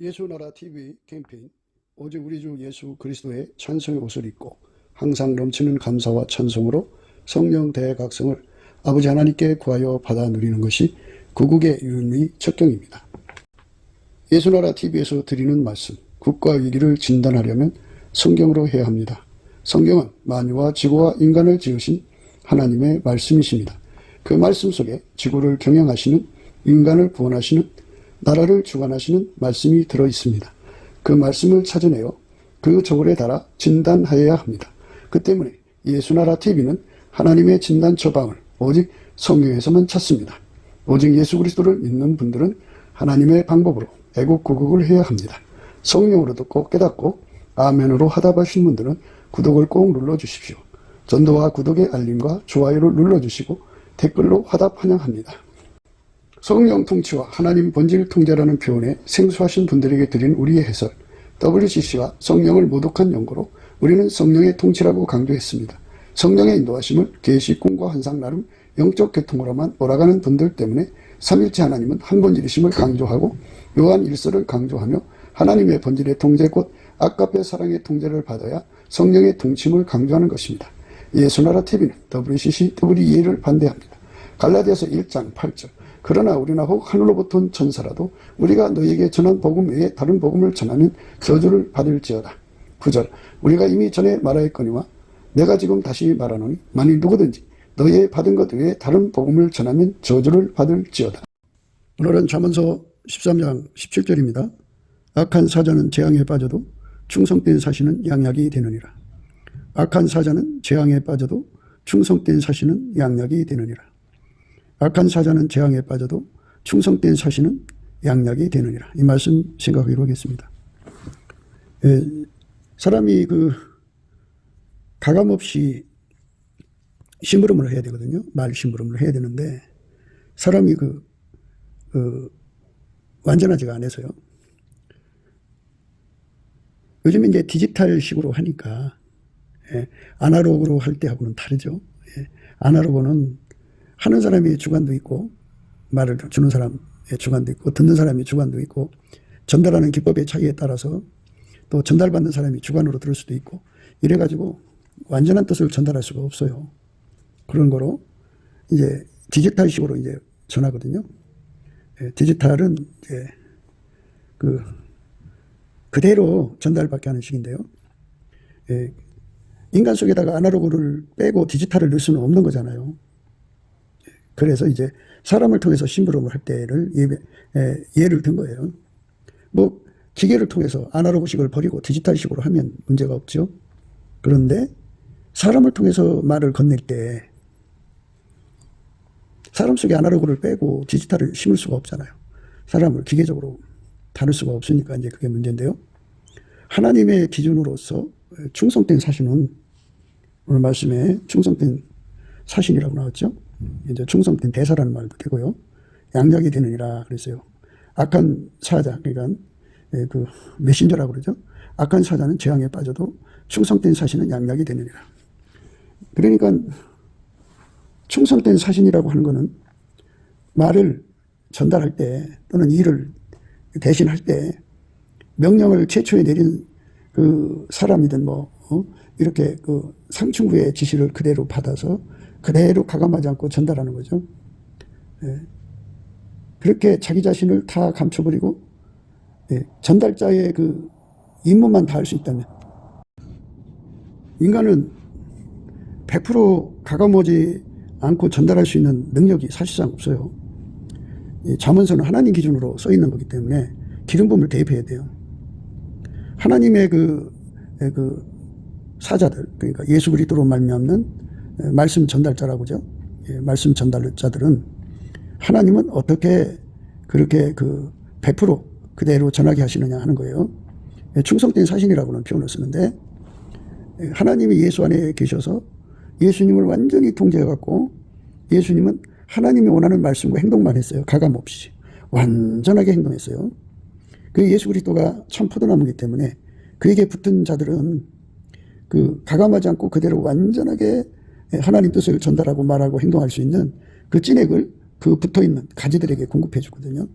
예수나라 TV 캠페인 오직 우리 주 예수 그리스도의 찬송의 옷을 입고 항상 넘치는 감사와 찬송으로 성령 대각성을 아버지 하나님께 구하여 받아 누리는 것이 구국의 유일무이 척경입니다. 예수나라 TV에서 드리는 말씀, 국가 위기를 진단하려면 성경으로 해야 합니다. 성경은 만유와 지구와 인간을 지으신 하나님의 말씀이십니다. 그 말씀 속에 지구를 경영하시는, 인간을 구원하시는, 나라를 주관하시는 말씀이 들어있습니다. 그 말씀을 찾아내어 그 저울에 달아 진단하여야 합니다. 그 때문에 예수나라 TV는 하나님의 진단 처방을 오직 성경에서만 찾습니다. 오직 예수 그리스도를 믿는 분들은 하나님의 방법으로 애국구국을 해야 합니다. 성령으로 듣고 깨닫고 아멘으로 화답하신 분들은 구독을 꼭 눌러주십시오. 전도와 구독의 알림과 좋아요를 눌러주시고 댓글로 화답 환영합니다. 성령 통치와 하나님 본질 통제라는 표현에 생소하신 분들에게 드린 우리의 해설, WCC가 성령을 모독한 연고로 우리는 성령의 통치라고 강조했습니다. 성령의 인도하심을 계시, 꿈과 환상 나름 영적 계통으로만 몰아가는 분들 때문에 삼일체 하나님은 한 본질이심을 강조하고 요한 1서를 강조하며 하나님의 본질의 통제 곧 아까페 사랑의 통제를 받아야 성령의 통치임을 강조하는 것입니다. 예수나라 TV는 WCC, WEA를 반대합니다. 갈라디아서 1장 8절 그러나 우리나 혹 하늘로부터 온 천사라도 우리가 너희에게 전한 복음 외에 다른 복음을 전하면 저주를 받을지어다. 9절 우리가 이미 전에 말하였거니와 내가 지금 다시 말하노니 만일 누구든지 너희의 받은 것 외에 다른 복음을 전하면 저주를 받을지어다. 오늘은 잠언서 13장 17절입니다. 악한 사자는 재앙에 빠져도 충성된 사시는 양약이 되느니라. 악한 사자는 재앙에 빠져도 충성된 사시는 양약이 되느니라. 악한 사자는 재앙에 빠져도 충성된 사시는 양약이 되느니라. 이 말씀 생각하기로 하겠습니다. 사람이 가감없이 심부름을 해야 되거든요. 말 심부름을 해야 되는데 사람이 완전하지가 않아서요. 요즘 이제 디지털식으로 하니까 아날로그로 할 때하고는 다르죠. 아날로그는 하는 사람이 주관도 있고 말을 주는 사람의 주관도 있고 듣는 사람이 주관도 있고 전달하는 기법의 차이에 따라서 또 전달받는 사람이 주관으로 들을 수도 있고 이래가지고 완전한 뜻을 전달할 수가 없어요. 그런 거로 이제 디지털식으로 이제 전하거든요. 디지털은 이제 그대로 전달받게 하는 식인데요. 인간 속에다가 아날로그를 빼고 디지털을 넣을 수는 없는 거잖아요. 그래서 이제 사람을 통해서 심부름을 할 때를 예를 든 거예요. 뭐 기계를 통해서 아날로그식을 버리고 디지털식으로 하면 문제가 없죠. 그런데 사람을 통해서 말을 건넬 때 사람 속에 아날로그를 빼고 디지털을 심을 수가 없잖아요. 사람을 기계적으로 다룰 수가 없으니까 이제 그게 문제인데요. 하나님의 기준으로서 충성된 사신은 오늘 말씀에 충성된 사신이라고 나왔죠. 이제 충성된 대사라는 말도 되고요. 양약이 되느니라 그랬어요. 악한 사자, 그러니까 메신저라고 그러죠. 악한 사자는 재앙에 빠져도 충성된 사신은 양약이 되느니라. 그러니까 충성된 사신이라고 하는 거는 말을 전달할 때 또는 일을 대신할 때 명령을 최초에 내린 그 사람이든 이렇게 상층부의 지시를 그대로 받아서 그대로 가감하지 않고 전달하는 거죠. 그렇게 자기 자신을 다 감춰버리고 전달자의 임무만 다 할 수 있다면 인간은 100% 가감하지 않고 전달할 수 있는 능력이 사실상 없어요. 잠언서는 하나님 기준으로 써 있는 거기 때문에 기름 부음을 대입해야 돼요. 하나님의 사자들, 그러니까 예수 그리스도로 말미암는 말씀 전달자라고 하죠. 말씀 전달자들은 하나님은 어떻게 그렇게 100% 그대로 전하게 하시느냐 하는 거예요. 충성된 사신이라고는 표현을 쓰는데 하나님이 예수 안에 계셔서 예수님을 완전히 통제해갖고 예수님은 하나님이 원하는 말씀과 행동만 했어요. 가감없이 완전하게 행동했어요. 그 예수 그리스도가 참 포도나무이기 때문에 그에게 붙은 자들은 가감하지 않고 그대로 완전하게 하나님 뜻을 전달하고 말하고 행동할 수 있는 그 찐액을 붙어있는 가지들에게 공급해 주거든요.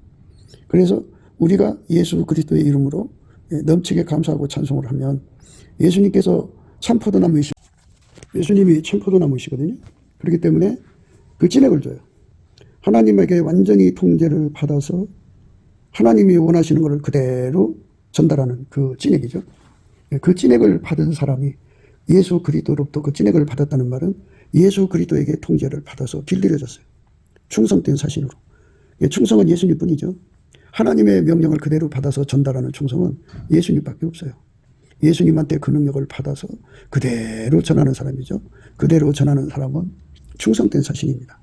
그래서 우리가 예수 그리스도의 이름으로 넘치게 감사하고 찬송을 하면 예수님께서 참포도나무이시 예수님이 참포도나무이시거든요. 그렇기 때문에 그 진액을 줘요. 하나님에게 완전히 통제를 받아서 하나님이 원하시는 것을 그대로 전달하는 그 진액이죠. 그 진액을 받은 사람이 예수 그리스도로부터 그 진액을 받았다는 말은 예수 그리스도에게 통제를 받아서 길들여졌어요. 충성된 사신으로. 충성은 예수님뿐이죠. 하나님의 명령을 그대로 받아서 전달하는 충성은 예수님밖에 없어요. 예수님한테 그 능력을 받아서 그대로 전하는 사람이죠. 그대로 전하는 사람은 충성된 사신입니다.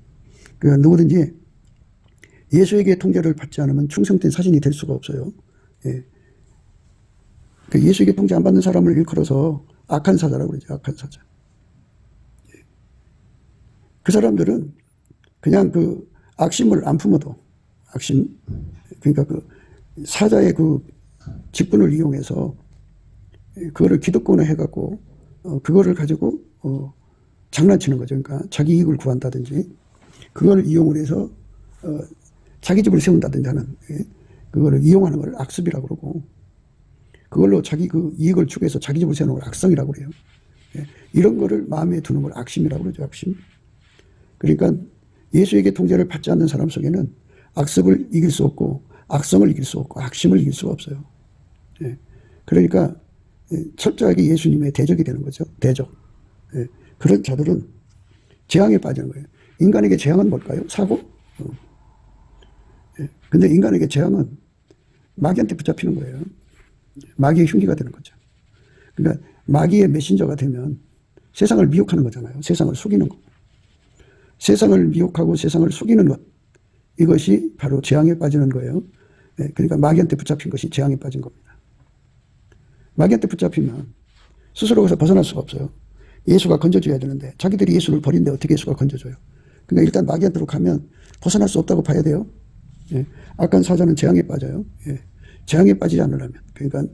그러니까 누구든지 예수에게 통제를 받지 않으면 충성된 사신이 될 수가 없어요. 예. 그러니까 예수에게 통제 안 받는 사람을 일컬어서 악한 사자라고 그러죠. 악한 사자. 예. 그 사람들은 그냥 그 악심을 안 품어도 악심, 그러니까 그 사자의 그 직분을 이용해서 그거를 기득권을 해갖고 그거를 가지고 장난치는 거죠. 그러니까 자기 이익을 구한다든지 그걸 이용을 해서 자기 집을 세운다든지 하는 그거를 이용하는 걸 악습이라고 그러고 그걸로 자기 그 이익을 추구해서 자기 집을 세우는 걸 악성이라고 그래요. 이런 거를 마음에 두는 걸 악심이라고 그러죠. 악심. 그러니까 예수에게 통제를 받지 않는 사람 속에는 악습을 이길 수 없고 악성을 이길 수 없고 악심을 이길 수가 없어요. 그러니까 철저하게 예수님의 대적이 되는 거죠. 대적. 그런 자들은 재앙에 빠지는 거예요. 인간에게 재앙은 뭘까요? 사고? 근데 인간에게 재앙은 마귀한테 붙잡히는 거예요. 마귀의 흉기가 되는 거죠. 그러니까 마귀의 메신저가 되면 세상을 미혹하는 거잖아요. 세상을 속이는 거. 세상을 미혹하고 세상을 속이는 것. 이것이 바로 재앙에 빠지는 거예요. 그러니까 마귀한테 붙잡힌 것이 재앙에 빠진 겁니다. 마귀한테 붙잡히면 스스로 거기서 벗어날 수가 없어요. 예수가 건져줘야 되는데 자기들이 예수를 버린데 어떻게 예수가 건져줘요. 그러니까 일단 마귀한테로 가면 벗어날 수 없다고 봐야 돼요. 악한 사자는 재앙에 빠져요. 재앙에 빠지지 않으려면. 그러니까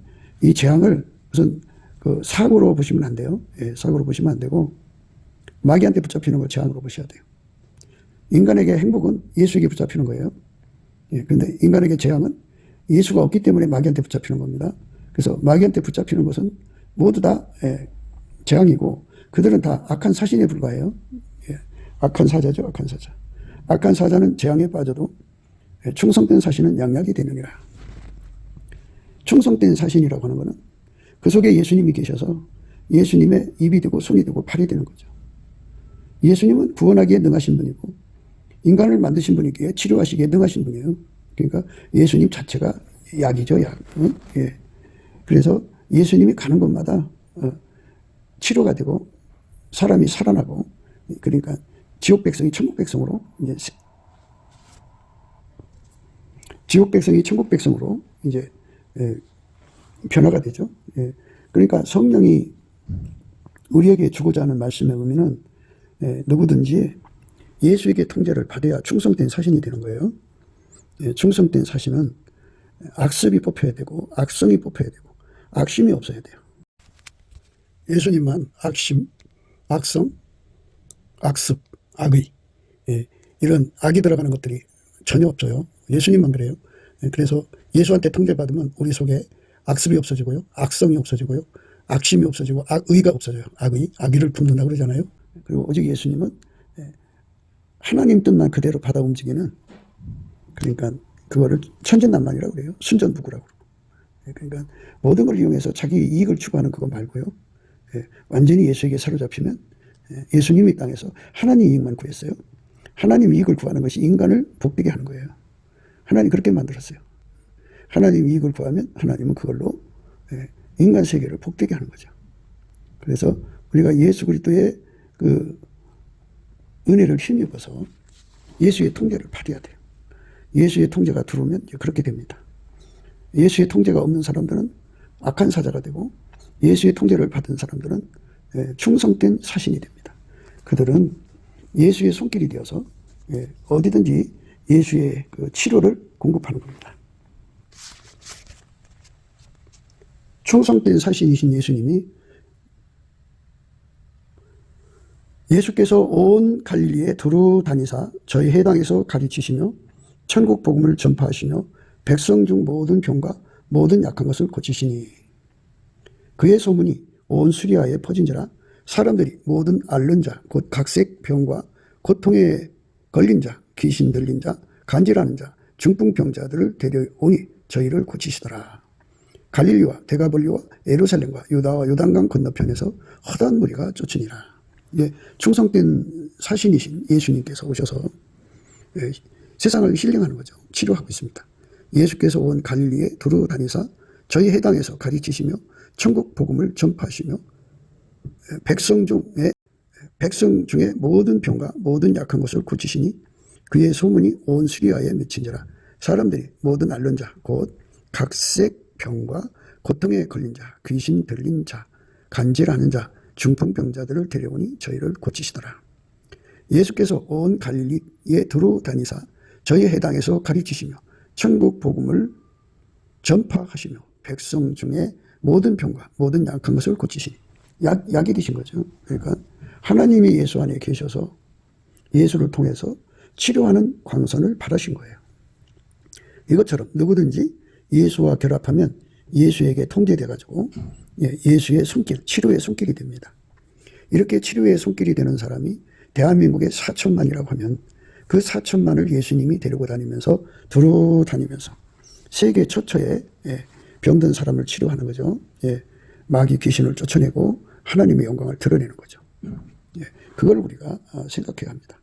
이 재앙을 무슨 그 사고로 보시면 안 돼요. 사고로 보시면 안 되고 마귀한테 붙잡히는 걸 재앙으로 보셔야 돼요. 인간에게 행복은 예수에게 붙잡히는 거예요. 그런데 인간에게 재앙은 예수가 없기 때문에 마귀한테 붙잡히는 겁니다. 그래서 마귀한테 붙잡히는 것은 모두 다 재앙이고 그들은 다 악한 사신에 불과해요. 악한 사자죠. 악한 사자. 악한 사자는 재앙에 빠져도 충성된 사신은 양약이 되느니라. 충성된 사신이라고 하는 것은 그 속에 예수님이 계셔서 예수님의 입이 되고 손이 되고 팔이 되는 거죠. 예수님은 구원하기에 능하신 분이고 인간을 만드신 분이기에 치료하시기에 능하신 분이에요. 그러니까 예수님 자체가 약이죠. 약. 그래서 예수님이 가는 곳마다 치료가 되고 사람이 살아나고 그러니까 지옥 백성이 천국 백성으로 이제 지옥 백성이 천국 백성으로 이제 변화가 되죠. 그러니까 성령이 우리에게 주고자 하는 말씀의 의미는 누구든지 예수에게 통제를 받아야 충성된 사신이 되는 거예요. 충성된 사신은 악습이 뽑혀야 되고 악성이 뽑혀야 되고 악심이 없어야 돼요. 예수님만 악심, 악성, 악습, 악의 이런 악이 들어가는 것들이 전혀 없어요. 예수님만 그래요. 그래서 예수한테 통제받으면 우리 속에 악습이 없어지고요. 악성이 없어지고요. 악심이 없어지고 악의가 없어져요. 악의를 품는다고 그러잖아요. 그리고 오직 예수님은 하나님 뜻만 그대로 받아 움직이는 그러니까 그거를 천진난만이라고 그래요. 순전부구라고 그러고. 그러니까 모든 걸 이용해서 자기 이익을 추구하는 그거 말고요. 완전히 예수에게 사로잡히면 예수님이 땅에서 하나님 이익만 구했어요. 하나님 이익을 구하는 것이 인간을 복되게 하는 거예요. 하나님 그렇게 만들었어요. 하나님 이익을 구하면 하나님은 그걸로 인간 세계를 복되게 하는 거죠. 그래서 우리가 예수 그리스도의 그 은혜를 힘입어서 예수의 통제를 받아야 돼요. 예수의 통제가 들어오면 이제 그렇게 됩니다. 예수의 통제가 없는 사람들은 악한 사자가 되고 예수의 통제를 받은 사람들은 충성된 사신이 됩니다. 그들은 예수의 손길이 되어서 어디든지 예수의 그 치료를 공급하는 겁니다. 충성된 사신이신 예수님이 예수께서 온 갈릴리에 두루 다니사 저희 해당에서 가르치시며 천국 복음을 전파하시며 백성 중 모든 병과 모든 약한 것을 고치시니 그의 소문이 온 수리아에 퍼진지라 사람들이 모든 앓는 자 곧 각색 병과 고통에 걸린 자 귀신 들린 자 간질하는 자 중풍병자들을 데려오니 저희를 고치시더라. 갈릴리와 데가볼리와 예루살렘과 유다와 요단강 건너편에서 허다한 무리가 쫓으니라. 예, 충성된 사신이신 예수님께서 오셔서 세상을 힐링하는 거죠. 치료하고 있습니다. 예수께서 온 갈릴리에 두루 다니사 저희 해당에서 가르치시며 천국 복음을 전파하시며 백성 중에 모든 병과 모든 약한 것을 고치시니 그의 소문이 온 수리아에 미친지라. 사람들이 모든 앓는 자 곧 각색 병과 고통에 걸린 자 귀신 들린 자 간질하는 자 중풍병자들을 데려오니 저희를 고치시더라. 예수께서 온 갈릴리에 두루 다니사 저희 해당에서 가르치시며 천국 복음을 전파하시며 백성 중에 모든 병과 모든 약한 것을 고치시니 약이 되신 거죠. 그러니까 하나님이 예수 안에 계셔서 예수를 통해서 치료하는 광선을 바라신 거예요. 이것처럼 누구든지 예수와 결합하면 예수에게 통제돼 가지고 예수의 손길, 치료의 손길이 됩니다. 이렇게 치료의 손길이 되는 사람이 대한민국에 4천만이라고 하면 그 4천만을 예수님이 데리고 다니면서 두루 다니면서 세계 처처에 병든 사람을 치료하는 거죠. 마귀 귀신을 쫓아내고 하나님의 영광을 드러내는 거죠. 그걸 우리가 생각해야 합니다.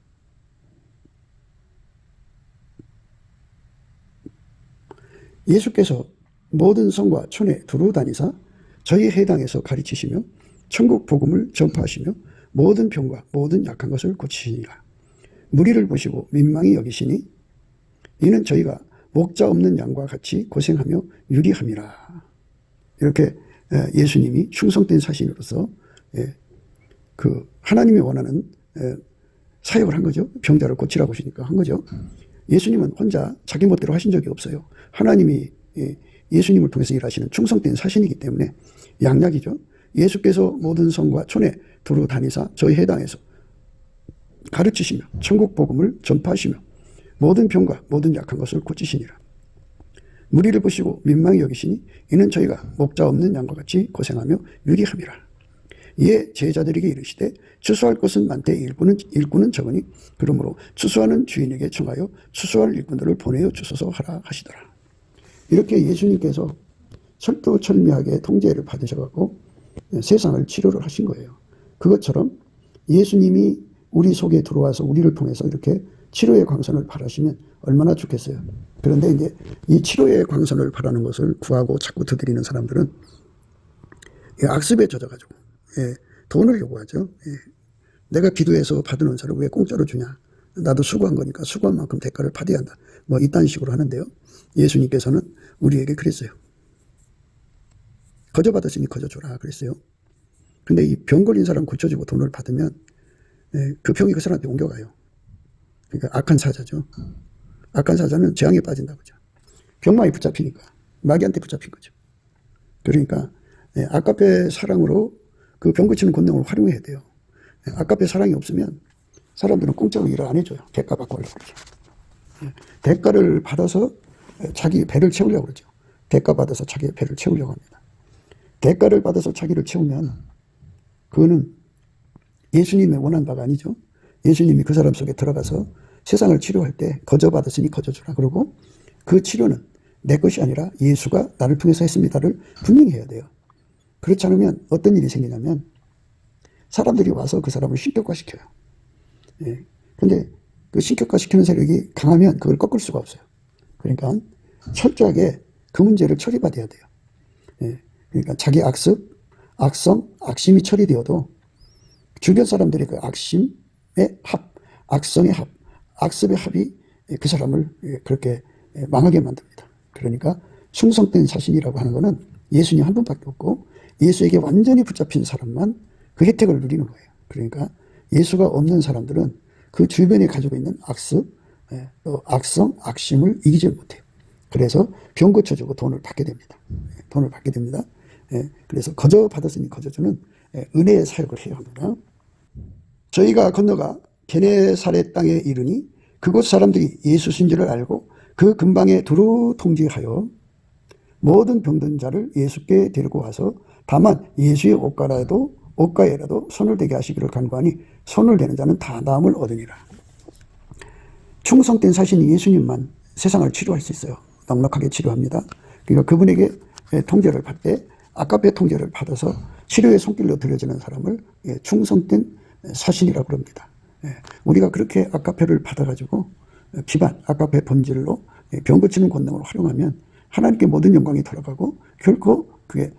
예수께서 모든 성과 촌에 두루 다니사 저희 해당에서 가르치시며 천국 복음을 전파하시며 모든 병과 모든 약한 것을 고치시니라. 무리를 보시고 민망히 여기시니 이는 저희가 목자 없는 양과 같이 고생하며 유리함이라. 이렇게 예수님이 충성된 사신으로서 그 하나님이 원하는 사역을 한 거죠. 병자를 고치라고 하시니까 한 거죠. 예수님은 혼자 자기 멋대로 하신 적이 없어요. 하나님이 예수님을 통해서 일하시는 충성된 사신이기 때문에 양약이죠. 예수께서 모든 성과 촌에 두루 다니사 저희 해당에서 가르치시며 천국 복음을 전파하시며 모든 병과 모든 약한 것을 고치시니라. 무리를 보시고 민망히 여기시니 이는 저희가 목자 없는 양과 같이 고생하며 유리함이라. 이에 제자들에게 이르시되 추수할 것은 많되 일꾼은 적으니 그러므로 추수하는 주인에게 청하여 추수할 일꾼들을 보내어 주소서 하라 하시더라. 이렇게 예수님께서 철두철미하게 통제를 받으셔갖고 세상을 치료를 하신 거예요. 그것처럼 예수님이 우리 속에 들어와서 우리를 통해서 이렇게 치료의 광선을 바라시면 얼마나 좋겠어요. 그런데 이제 이 치료의 광선을 바라는 것을 구하고 자꾸 두드리는 사람들은 악습에 젖어가지고 돈을 요구하죠. 내가 기도해서 받은 은사를 왜 공짜로 주냐. 나도 수고한 거니까 수고한 만큼 대가를 받아야 한다. 뭐 이딴 식으로 하는데요. 예수님께서는 우리에게 그랬어요. 거저 받았으니 거저 줘라 그랬어요. 근데 이 병 걸린 사람 고쳐주고 돈을 받으면 그 병이 그 사람한테 옮겨가요. 그러니까 악한 사자죠. 악한 사자는 재앙에 빠진다고 하죠. 병마에 붙잡히니까 마귀한테 붙잡힌 거죠. 그러니까 아까페 사랑으로 그 병 고치는 권능을 활용해야 돼요. 아까페 사랑이 없으면 사람들은 공짜로 일을 안 해줘요. 대가 받고 하려고 그러죠. 대가를 받아서 자기 배를 채우려고 그러죠. 대가 받아서 자기의 배를 채우려고 합니다. 대가를 받아서 자기를 채우면 그거는 예수님의 원한 바가 아니죠. 예수님이 그 사람 속에 들어가서 세상을 치료할 때 거저 받았으니 거저 주라. 그러고 그 치료는 내 것이 아니라 예수가 나를 통해서 했습니다를 분명히 해야 돼요. 그렇지 않으면 어떤 일이 생기냐면 사람들이 와서 그 사람을 신격화시켜요. 근데 그 신격화시키는 세력이 강하면 그걸 꺾을 수가 없어요. 그러니까 철저하게 그 문제를 처리받아야 돼요. 그러니까 자기 악습, 악성, 악심이 처리되어도 주변 사람들의 그 악심의 합, 악성의 합, 악습의 합이 그 사람을 그렇게 망하게 만듭니다. 그러니까 충성된 사신이라고 하는 것은 예수님 한 분밖에 없고 예수에게 완전히 붙잡힌 사람만 그 혜택을 누리는 거예요. 그러니까 예수가 없는 사람들은 그 주변에 가지고 있는 악습, 또 악성, 악심을 이기지 못해요. 그래서 병 고쳐주고 돈을 받게 됩니다. 돈을 받게 됩니다. 그래서 거저 받았으니 거저 주는 은혜의 사역을 해야 합니다. 저희가 건너가 게네사렛 땅에 이르니 그곳 사람들이 예수신 줄을 알고 그 근방에 두루 통지하여 모든 병든 자를 예수께 데리고 와서 다만 예수의 옷가에라도 손을 대게 하시기를 간구하니 손을 대는 자는 다 나음을 얻으니라. 충성된 사신이 예수님만 세상을 치료할 수 있어요. 넉넉하게 치료합니다. 그러니까 그분에게 통제를 받되 아까페 통제를 받아서 치료의 손길로 들여지는 사람을 충성된 사신이라고 합니다. 우리가 그렇게 아까페를 받아가지고 기반, 아까페 본질로 병 고치는 권능을 활용하면 하나님께 모든 영광이 돌아가고 결코 그게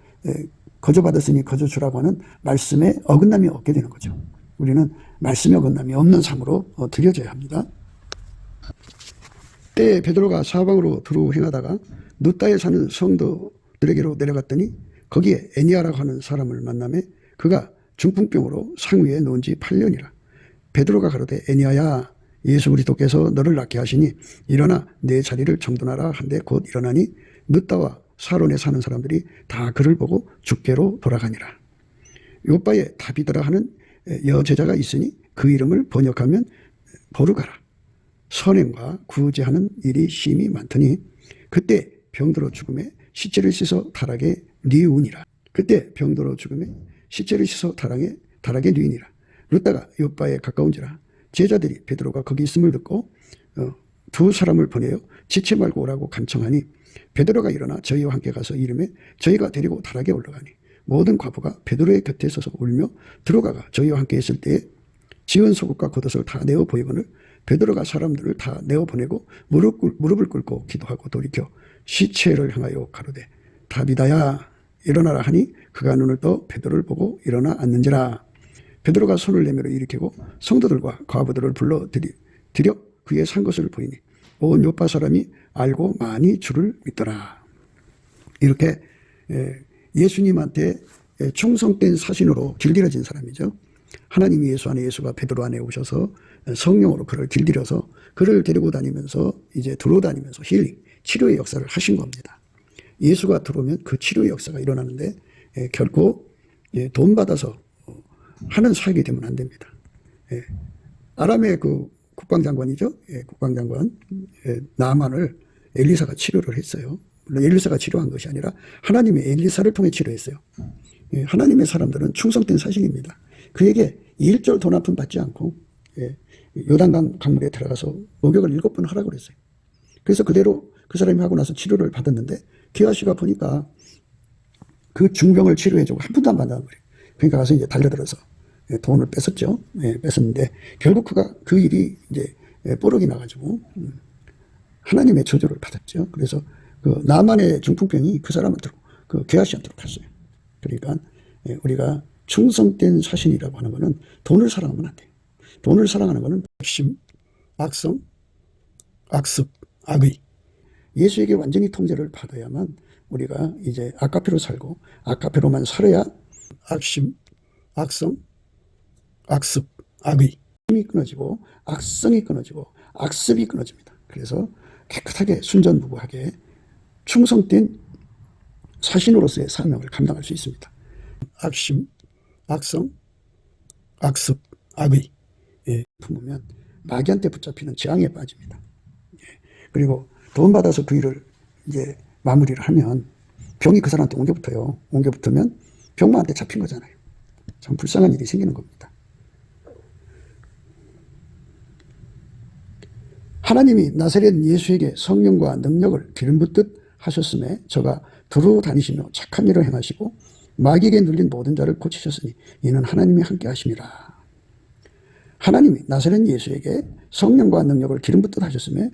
거저받았으니 거저주라고 하는 말씀에 어긋남이 없게 되는 거죠. 우리는 말씀에 어긋남이 없는 삶으로 드려져야 합니다. 때에 베드로가 사방으로 두루 행하다가 누따에 사는 성도들에게로 내려갔더니 거기에 애니아라고 하는 사람을 만나매 그가 중풍병으로 상위에 누운 지 8년이라. 베드로가 가로되 애니아야 예수 그리스도께서 너를 낫게 하시니 일어나 내 자리를 정돈하라 한데 곧 일어나니 누따와 사론에 사는 사람들이 다 그를 보고 주께로 돌아가니라. 요바에 다비드라 하는 여제자가 있으니 그 이름을 번역하면 보르가라. 선행과 구제하는 일이 심히 많더니 그때 병들어 죽음에 시체를 씻어 타락에 뉘우니라. 그때 병들어 죽음에 시체를 씻어 타락에 뉘우니라. 루다가 요바에 가까운지라. 제자들이 베드로가 거기 있음을 듣고 두 사람을 보내어 지체 말고 오라고 간청하니 베드로가 일어나 저희와 함께 가서 이름에 저희가 데리고 타락에 올라가니 모든 과부가 베드로의 곁에 서서 울며 들어가가 저희와 함께 있을 때에 지은 속옷과 겉옷을 다 내어 보이거늘 베드로가 사람들을 다 내어 보내고 무릎을 꿇고 기도하고 돌이켜 시체를 향하여 가로되 다비다야 일어나라 하니 그가 눈을 떠 베드로를 보고 일어나 앉는지라. 베드로가 손을 내밀어 일으키고 성도들과 과부들을 불러 들여 그의 산 것을 보이니 온 요파 사람이 알고 많이 주를 믿더라. 이렇게 예수님한테 충성된 사신으로 길들여진 사람이죠. 하나님이 예수 안에 예수가 베드로 안에 오셔서 성령으로 그를 길들여서 그를 데리고 다니면서 이제 들어다니면서 힐링, 치료의 역사를 하신 겁니다. 예수가 들어오면 그 치료의 역사가 일어나는데 결코 돈 받아서 하는 사역이 되면 안 됩니다. 아람의 그 국방장관이죠. 국방장관 나만을 엘리사가 치료를 했어요. 물론 엘리사가 치료한 것이 아니라 하나님이 엘리사를 통해 치료했어요. 하나님의 사람들은 충성된 사신입니다. 그에게 일절 돈 한 푼 받지 않고 요단강 강물에 들어가서 목욕을 7번 하라고 그랬어요. 그래서 그대로 그 사람이 하고 나서 치료를 받았는데 기아씨가 보니까 그 중병을 치료해주고 한 푼도 안 받는 거예요. 그러니까 가서 이제 달려들어서 돈을 뺏었죠. 뺏었는데 결국 그가 그 일이 이제 뽀록이 나가지고 하나님의 저주를 받았죠. 그래서 그 나만의 중풍병이 그 사람한테로 그 게하시한테로 갔어요. 그러니까 우리가 충성된 사신이라고 하는 것은 돈을 사랑하면 안 돼요. 돈을 사랑하는 것은 악심, 악성, 악습, 악의. 예수에게 완전히 통제를 받아야만 우리가 이제 아까페로 살고 아까페로만 살아야 악심, 악성, 악습, 악의 힘이 끊어지고 악성이 끊어지고 악습이 끊어집니다. 그래서 깨끗하게 순전무구하게 충성된 사신으로서의 사명을 감당할 수 있습니다. 악심, 악성, 악습, 악의 품으면 마귀한테 붙잡히는 재앙에 빠집니다. 그리고 돈 받아서 그 일을 이제 마무리를 하면 병이 그 사람한테 옮겨붙어요. 옮겨붙으면 병마한테 잡힌 거잖아요. 참 불쌍한 일이 생기는 겁니다. 하나님이 나사렛 예수에게 성령과 능력을 기름 붓듯 하셨음에 저가 두루 다니시며 착한 일을 행하시고 마귀에게 눌린 모든 자를 고치셨으니 이는 하나님이 함께 하심이라. 하나님이 나사렛 예수에게 성령과 능력을 기름 붓듯 하셨음에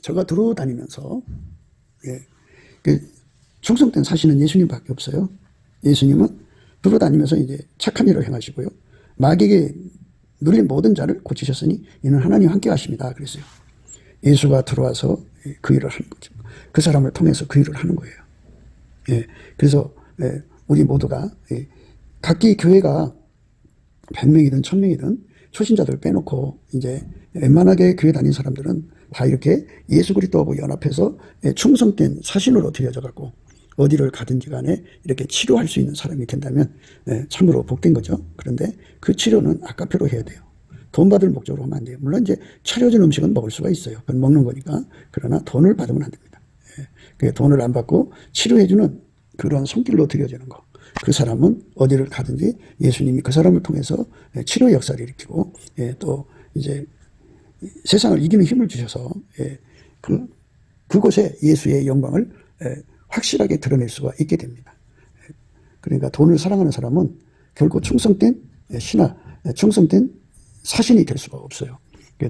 저가 두루 다니면서 충성된 사신은 예수님밖에 없어요. 예수님은 두루 다니면서 이제 착한 일을 행하시고요. 마귀에게 눌린 모든 자를 고치셨으니 이는 하나님 함께 하십니다. 그랬어요. 예수가 들어와서 그 일을 하는 거죠. 그 사람을 통해서 그 일을 하는 거예요. 그래서 우리 모두가 각기 교회가 100명이든 1000명이든 초신자들 빼놓고 이제 웬만하게 교회 다닌 사람들은 다 이렇게 예수 그리스도하고 연합해서 충성된 사신으로 되어져 갖고 어디를 가든지 간에 이렇게 치료할 수 있는 사람이 된다면 참으로 복된 거죠. 그런데 그 치료는 아까페로 해야 돼요. 돈 받을 목적으로 하면 안 돼요. 물론 이제 차려진 음식은 먹을 수가 있어요. 그건 먹는 거니까. 그러나 돈을 받으면 안 됩니다. 그 돈을 안 받고 치료해주는 그런 손길로 드려지는 거. 그 사람은 어디를 가든지 예수님이 그 사람을 통해서 치료 역사를 일으키고 또 이제 세상을 이기는 힘을 주셔서 그곳에 예수의 영광을 확실하게 드러낼 수가 있게 됩니다. 그러니까 돈을 사랑하는 사람은 결코 충성된 신하, 충성된 사신이 될 수가 없어요.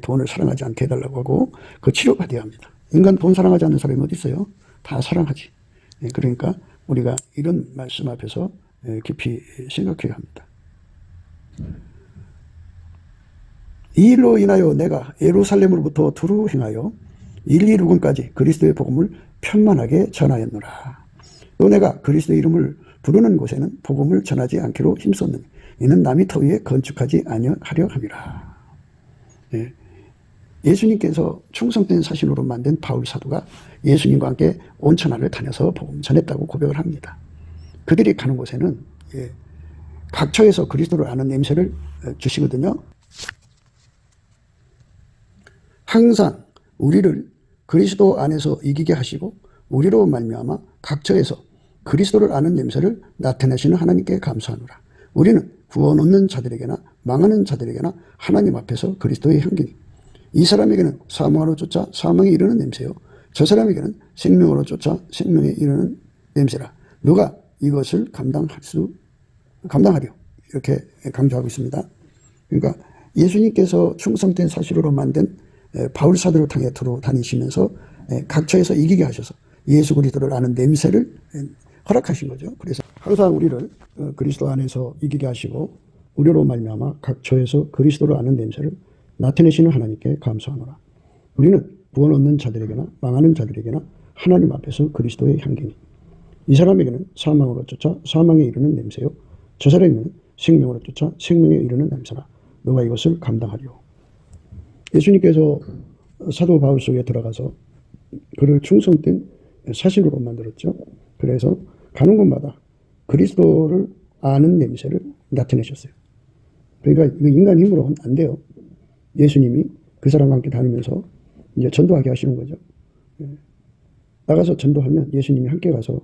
돈을 사랑하지 않게 해달라고 하고 그 치료받아야 합니다. 인간 돈 사랑하지 않는 사람이 어디 있어요? 다 사랑하지. 그러니까 우리가 이런 말씀 앞에서 깊이 생각해야 합니다. 이 일로 인하여 내가 예루살렘으로부터 두루 행하여 일리루근까지 그리스도의 복음을 편만하게 전하였노라. 또 내가 그리스도의 이름을 부르는 곳에는 복음을 전하지 않기로 힘썼느니 이는 남이 터 위에 건축하지 아니하려 함이라. 예수님께서 충성된 사신으로 만든 바울 사도가 예수님과 함께 온 천하를 다녀서 복음 전했다고 고백을 합니다. 그들이 가는 곳에는 각처에서 그리스도를 아는 냄새를 주시거든요. 항상 우리를 그리스도 안에서 이기게 하시고 우리로 말미암아 각처에서 그리스도를 아는 냄새를 나타내시는 하나님께 감사하노라. 우리는 구원 얻는 자들에게나 망하는 자들에게나 하나님 앞에서 그리스도의 향기니 이 사람에게는 사망으로 쫓아 사망에 이르는 냄새요 저 사람에게는 생명으로 쫓아 생명에 이르는 냄새라. 누가 이것을 감당하려 이렇게 강조하고 있습니다. 그러니까 예수님께서 충성된 사실로 만든 바울 사도를 통해 두루 다니시면서 각처에서 이기게 하셔서 예수 그리스도를 아는 냄새를 허락하신 거죠. 그래서 항상 우리를 그리스도 안에서 이기게 하시고 우리로 말미암아 각처에서 그리스도를 아는 냄새를 나타내시는 하나님께 감사하노라. 우리는 구원 얻는 자들에게나 망하는 자들에게나 하나님 앞에서 그리스도의 향기니 이 사람에게는 사망으로 쫓아 사망에 이르는 냄새요 저 사람에게는 생명으로 쫓아 생명에 이르는 냄새라. 너가 이것을 감당하리오. 예수님께서 사도 바울 속에 들어가서 그를 충성된 사신으로 만들었죠. 그래서 가는 곳마다 그리스도를 아는 냄새를 나타내셨어요. 그러니까 이거 인간 힘으로 하면 안 돼요. 예수님이 그 사람과 함께 다니면서 이제 전도하게 하시는 거죠. 나가서 전도하면 예수님이 함께 가서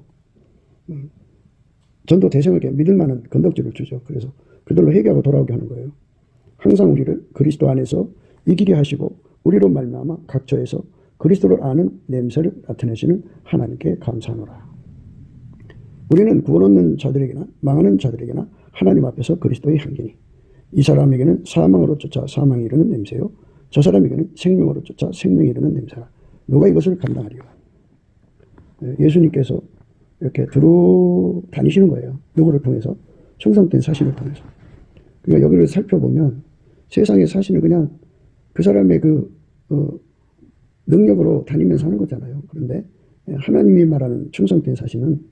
전도 대상에게 믿을 만한 건덕지를 주죠. 그래서 그들로 회개하고 돌아오게 하는 거예요. 항상 우리를 그리스도 안에서 이기게 하시고 우리로 말미암아 각처에서 그리스도를 아는 냄새를 나타내시는 하나님께 감사하노라. 우리는 구원 얻는 자들에게나 망하는 자들에게나 하나님 앞에서 그리스도의 향기니 이 사람에게는 사망으로 쫓아 사망에 이르는 냄새요 저 사람에게는 생명으로 쫓아 생명에 이르는 냄새라. 누가 이것을 감당하리요. 예수님께서 이렇게 두루 다니시는 거예요. 누구를 통해서? 충성된 사신을 통해서. 그러니까 여기를 살펴보면 세상의 사신을 그냥 그 사람의 능력으로 다니면서 하는 거잖아요. 그런데 하나님이 말하는 충성된 사신은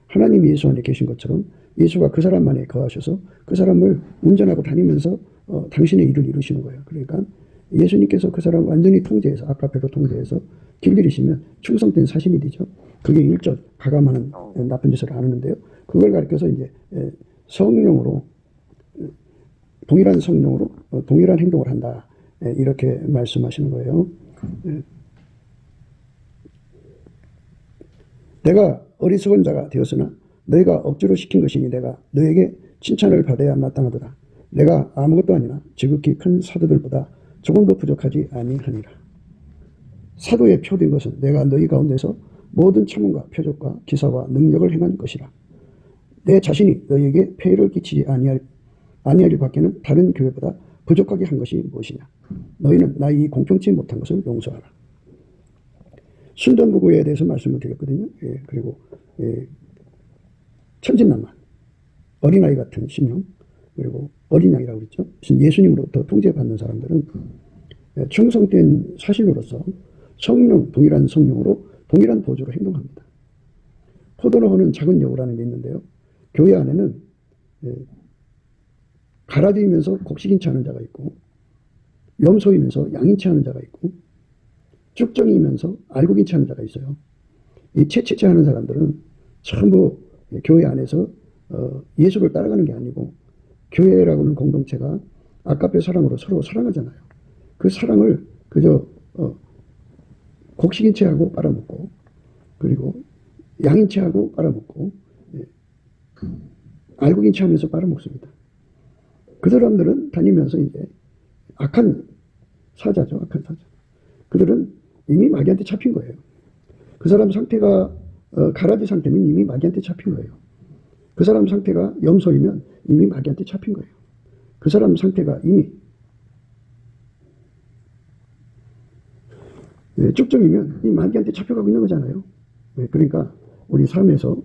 하나님이 예수 안에 계신 것처럼 예수가 그 사람 안에 거하셔서 그 사람을 운전하고 다니면서 당신의 일을 이루시는 거예요. 그러니까 예수님께서 그 사람 완전히 통제해서 아까배로 통제해서 길들이시면 충성된 사신이 되죠. 그게 1절 가감하는 나쁜 짓을 안 하는데요. 그걸 가르쳐서 이제 성령으로 동일한 성령으로 동일한 행동을 한다. 이렇게 말씀하시는 거예요. 내가 어리석은 자가 되었으나 너희가 억지로 시킨 것이니 내가 너에게 칭찬을 받아야 마땅하도다. 내가 아무것도 아니나 지극히 큰 사도들보다 조금도 부족하지 아니하니라. 사도의 표된 것은 내가 너희 가운데서 모든 참음과 표적과 기사와 능력을 행한 것이라. 내 자신이 너희에게 폐해를 끼치지 아니하리 밖에는 다른 교회보다 부족하게 한 것이 무엇이냐. 너희는 나이 공평치 못한 것을 용서하라. 순전부고에 대해서 말씀을 드렸거든요. 그리고 천진난만, 어린아이 같은 심령, 그리고 어린 양이라고 그랬죠. 예수님으로부터 통제받는 사람들은 충성된 사신으로서 성령, 동일한 성령으로 동일한 보조로 행동합니다. 포도나무는 작은 여우라는 게 있는데요. 교회 안에는 갈아들이면서 곡식인치 하는 자가 있고, 염소이면서 양인치 하는 자가 있고, 쭉정이면서 알곡인치 하는 자가 있어요. 이 채채채 하는 사람들은 전부 교회 안에서 예수를 따라가는 게 아니고, 교회라고 하는 공동체가 아까페 사랑으로 서로 사랑하잖아요. 그 사랑을 그저 곡식인 채하고 빨아먹고, 그리고 양인 채하고 빨아먹고, 예, 알곡인 채하면서 빨아먹습니다. 그 사람들은 다니면서 이제 악한 사자죠. 악한 사자. 그들은 이미 마귀한테 잡힌 거예요. 그 사람 상태가 가라지 상태면 이미 마귀한테 잡힌 거예요. 그 사람 상태가 염소이면 이미 마귀한테 잡힌 거예요. 그 사람 상태가 이미 쭉정이면 이 마귀한테 잡혀가고 있는 거잖아요. 그러니까 우리 삶에서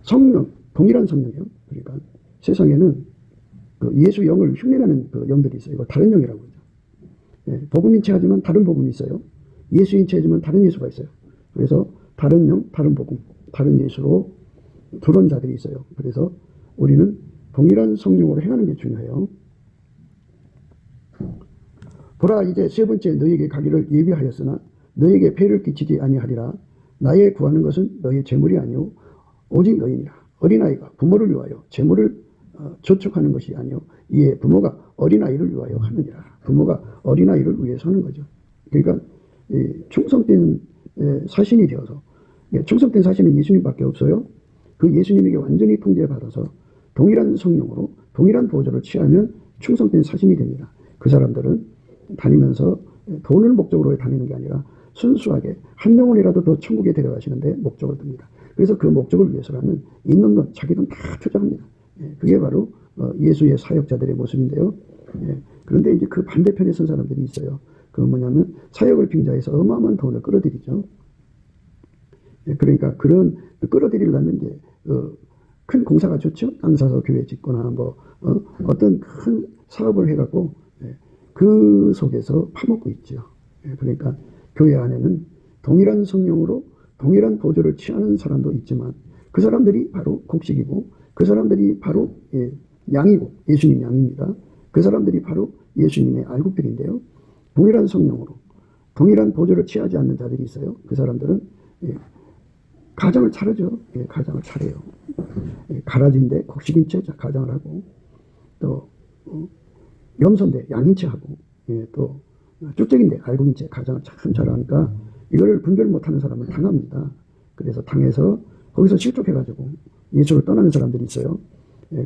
성령, 동일한 성령이요. 그러니까 세상에는 그 예수 영을 흉내내는 그 영들이 있어요. 이걸 다른 영이라고 하죠. 복음인체 하지만 다른 복음이 있어요. 예수인체 하지만 다른 예수가 있어요. 그래서 다른 영, 다른 복음, 다른 예수로 두른 자들이 있어요. 그래서 우리는 동일한 성령으로 행하는 게 중요해요. 보라, 이제 세 번째 너희에게 가기를 예비하였으나 너희에게 폐를 끼치지 아니하리라. 나의 구하는 것은 너희의 재물이 아니오 오직 너희니라. 어린아이가 부모를 위하여 재물을 저축하는 것이 아니오 이에 부모가 어린아이를 위하여 하느니라. 부모가 어린아이를 위해서 하는 거죠. 그러니까 충성된 사신이 되어서, 충성된 사신은 예수님밖에 없어요. 그 예수님에게 완전히 통제받아서 동일한 성령으로 동일한 보좌를 취하면 충성된 사신이 됩니다. 그 사람들은 다니면서 돈을 목적으로 다니는 게 아니라 순수하게 한 영혼이라도 더 천국에 데려가시는데 목적을 둡니다. 그래서 그 목적을 위해서라면 있는 돈, 자기 돈 다 투자합니다. 그게 바로 예수의 사역자들의 모습인데요. 그런데 이제 그 반대편에 선 사람들이 있어요. 그 뭐냐면 사역을 빙자해서 어마어마한 돈을 끌어들이죠. 그러니까 그런 끌어들이려면 이제 큰 공사가 좋죠. 땅 사서 교회 짓거나 뭐 어떤 큰 사업을 해갖고 그 속에서 파먹고 있죠. 그러니까 교회 안에는 동일한 성령으로 동일한 보조를 취하는 사람도 있지만 그 사람들이 바로 곡식이고 그 사람들이 바로 양이고 예수님 양입니다. 그 사람들이 바로 예수님의 알곡들인데요. 동일한 성령으로 동일한 보조를 취하지 않는 자들이 있어요. 그 사람들은 가정을 차려죠. 가정을 차려요. 가라지인데 곡식인 채 가정을 하고 또 염소인데 양인 채 하고 또 쭉적인데 알곡인 채 가정을 참 잘하니까 이걸 분별 못하는 사람은 당합니다. 그래서 당해서 거기서 실족해가지고 예수를 떠나는 사람들이 있어요.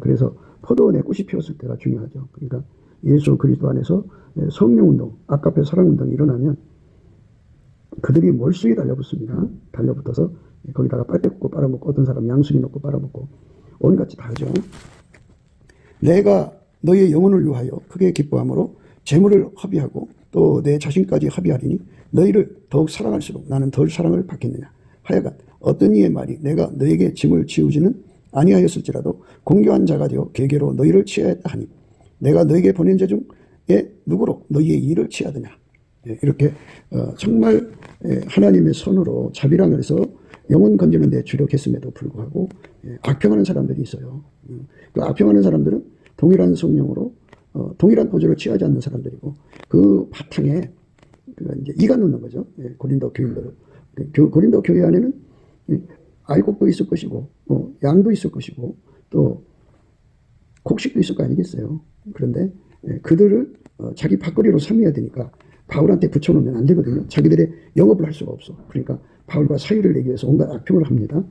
그래서 포도원에 꽃이 피었을 때가 중요하죠. 그러니까 예수 그리스도 안에서 성령운동, 아까페 사랑운동이 일어나면 그들이 몰수에 달려붙습니다. 달려붙어서 거기다가 빨대 꽂고 빨아먹고 어떤 사람은 양수기 넣고 빨아먹고 온갖이 다 하죠. 내가 너의 영혼을 위하여 크게 기뻐함으로 재물을 허비하고 또 내 자신까지 허비하리니 너희를 더욱 사랑할수록 나는 덜 사랑을 받겠느냐. 하여간 어떤 이의 말이 내가 너에게 짐을 지우지는 아니하였을지라도 공교한 자가 되어 계계로 너희를 취하였다 하니 내가 너에게 보낸 자 중에 누구로 너희의 일을 취하느냐. 이렇게 정말 하나님의 손으로 자비랑을 해서 영혼 건지는 데 주력했음에도 불구하고 악평하는 사람들이 있어요. 그 악평하는 사람들은 동일한 성령으로 동일한 보조를 취하지 않는 사람들이고 그 바탕에 이제 이가 놓는 거죠. 고린도 교인들을. 고린도 교회 안에는 알곡도 있을 것이고 양도 있을 것이고 또 곡식도 있을 거 아니겠어요. 그런데 그들을 자기 밥거리로 삼어야 되니까 바울한테 붙여놓으면 안 되거든요. 자기들의 영업을 할 수가 없어. 그러니까 바울과 사이를 내기 위해서 온갖 악평을 합니다.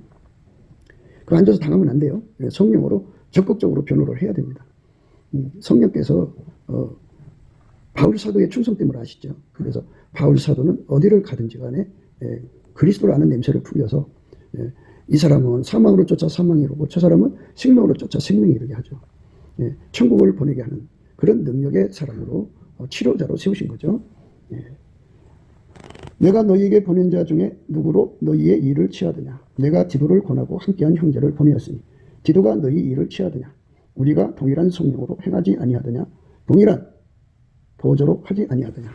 그 앉아서 당하면 안 돼요. 성령으로 적극적으로 변호를 해야 됩니다. 성령께서 바울 사도의 충성됨을 아시죠. 그래서 바울 사도는 어디를 가든지 간에 그리스도를 아는 냄새를 풍겨서 이 사람은 사망으로 쫓아 사망이 이루고 저 사람은 생명으로 쫓아 생명이 이르게 하죠. 천국을 보내게 하는 그런 능력의 사람으로 치료자로 세우신 거죠. 내가 너희에게 보낸 자 중에 누구로 너희의 일을 취하느냐. 내가 디도를 권하고 함께한 형제를 보내었으니 디도가 너희 일을 취하느냐. 우리가 동일한 성령으로 행하지 아니하느냐. 동일한 보조로 하지 아니하느냐.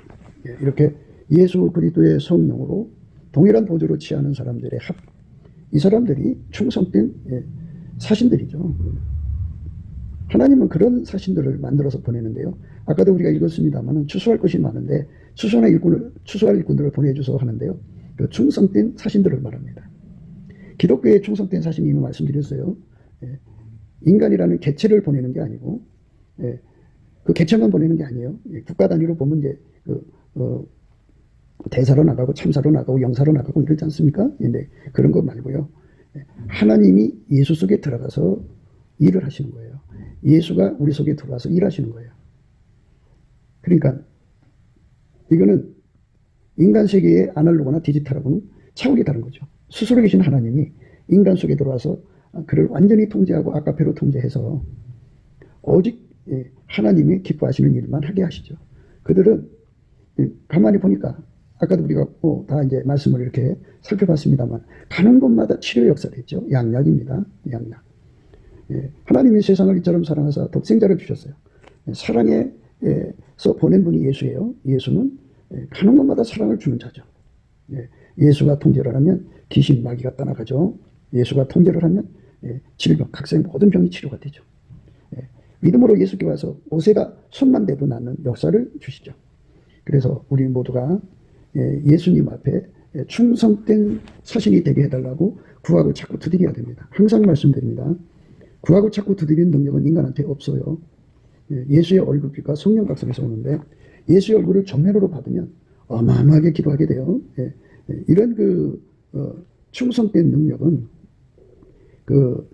이렇게 예수 그리스도의 성령으로 동일한 보조로 취하는 사람들의 합. 이 사람들이 충성된 사신들이죠. 하나님은 그런 사신들을 만들어서 보내는데요. 아까도 우리가 읽었습니다만 추수할 것이 많은데 추수할 일꾼들을 보내주소 하는데요. 그 충성된 사신들을 말합니다. 기독교의 충성된 사신이 이미 말씀드렸어요. 인간이라는 개체를 보내는 게 아니고 그 개천만 보내는 게 아니에요. 국가 단위로 보면 이제 대사로 나가고 참사로 나가고 영사로 나가고 이러지 않습니까? 근데 그런 거 말고요. 하나님이 예수 속에 들어가서 일을 하시는 거예요. 예수가 우리 속에 들어와서 일하시는 거예요. 그러니까 이거는 인간 세계의 아날로그나 디지털하고는 차원이 다른 거죠. 스스로 계신 하나님이 인간 속에 들어와서 그를 완전히 통제하고 아카페로 통제해서 오직 하나님이 기뻐하시는 일만 하게 하시죠. 그들은 가만히 보니까 아까도 우리가 다 이제 말씀을 이렇게 살펴봤습니다만 가는 곳마다 치료 역사를 했죠. 양약입니다. 양약. 하나님이 세상을 이처럼 사랑하사 독생자를 주셨어요. 사랑에서 보낸 분이 예수예요. 예수는 가는 곳마다 사랑을 주는 자죠. 예수가 통제를 하면 귀신 마귀가 떠나가죠. 예수가 통제를 하면 질병, 각성의 모든 병이 치료가 되죠. 믿음으로 예수께 와서 옷에가 손만 대도 낫는 역사를 주시죠. 그래서 우리 모두가 예수님 앞에 충성된 사신이 되게 해달라고 구하고 자꾸 두드려야 됩니다. 항상 말씀드립니다. 구하고 자꾸 두드리는 능력은 인간한테 없어요. 예수의 얼굴빛과 성령 각성에서 오는데 예수의 얼굴을 정면으로 받으면 어마어마하게 기도하게 돼요. 이런 충성된 능력은